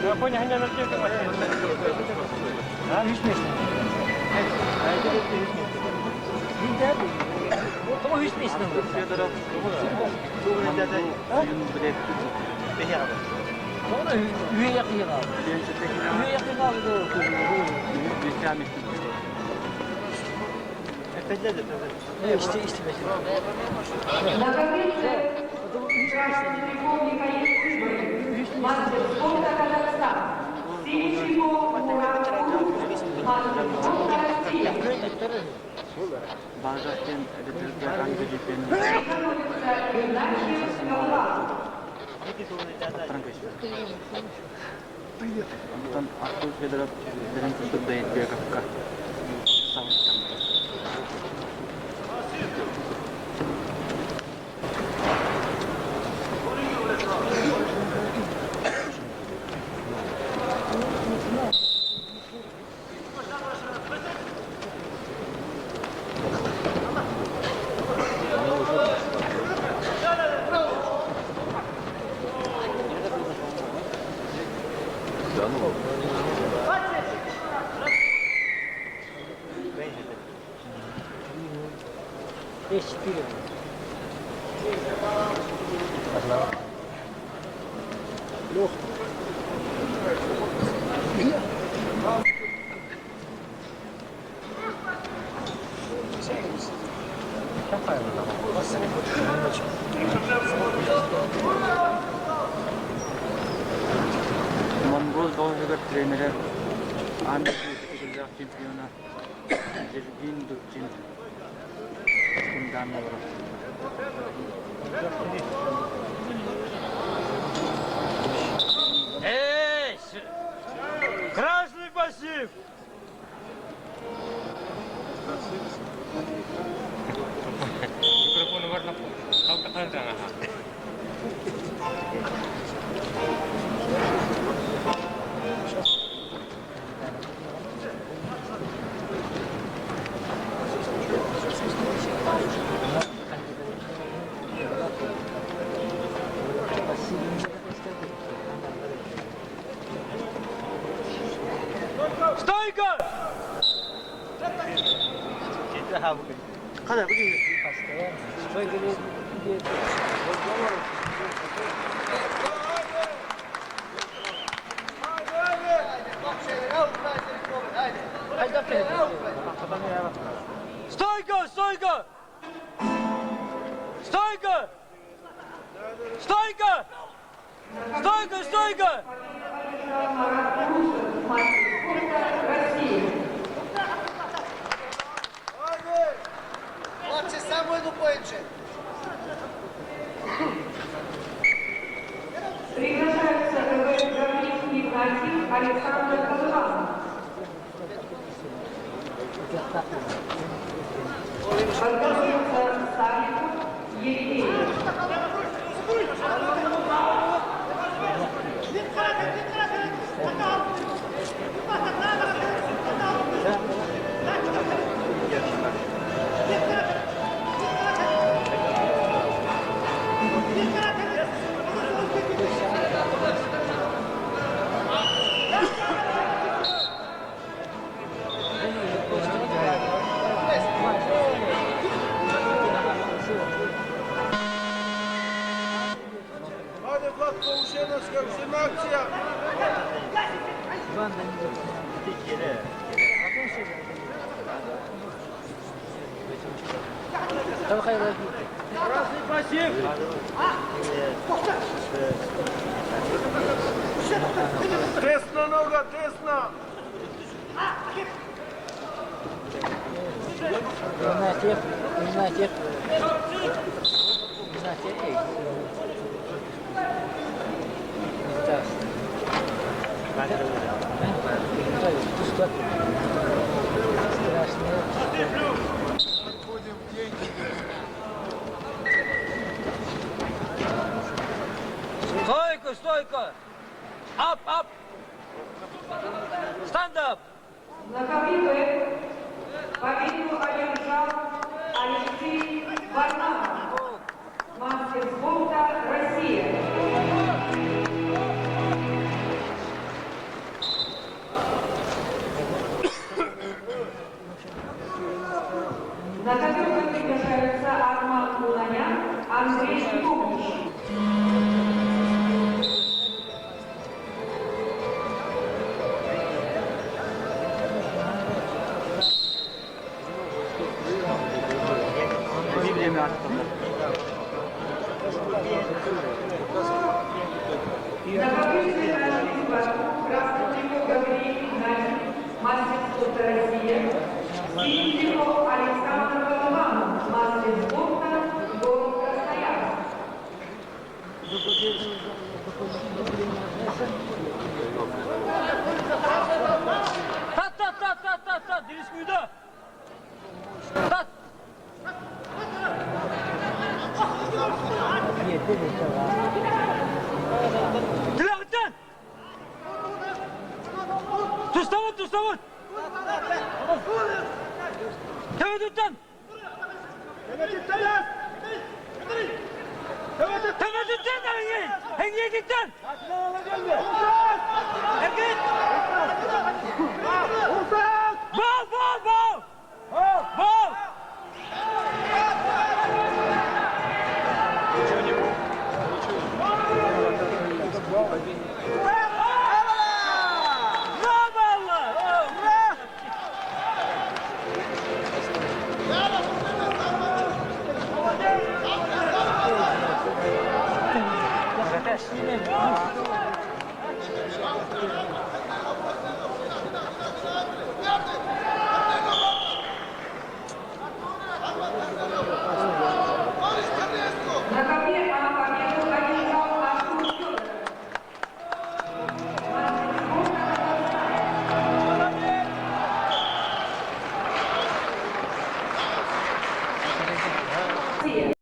Я понял, они на тех машинах. А? Кому hiç mi istiyorsun? Sonra üye yakıyor abi. Üye yakıyor abi doğru. İşte mesela. Мастер спорта Казахстан. Синичего Bağdat'tan Erdoğan gözüküyor. Ondan akıl federal denen tutup da etkiye kakka. Savaştan. Mongol doğuya trenere Ahmet Yüksek Şampiyonu Zergin Dutçin Kundamı var. Эй! Красный пассив! Микрофон warna putih. Стойка! Kadar bu değil. Стойка! Стойка! Стойка! Стойка! Стойка! Стойка! Хлопці, самою поінше. Приглашается Гавриловский Игнатий Александр Казахов. Подготовится Савиков Евгений. Hadi Vlad Kovuşenovska, всем акция! Красный пассив! Тесно нога, тесно! Стойка! Стойка! Up, up. Stand up. Знаковитый победу одержал Алексей Варнав, мастер спорта Россия. На ковер приглашаются Арман Уланян, Андрей Кубич. Библиями attım. На ковер красный трикот Гавриил Игнатьев, мастер спорта Россия. Синий трикот Александр Голованов, мастер спорта город Красноярск. Тат, Денис Куйда. Тат. Dilakıttan. Tustavut. Temettütten. Temettütten Hengiyekitten. Hengiyek. Bal. Yes.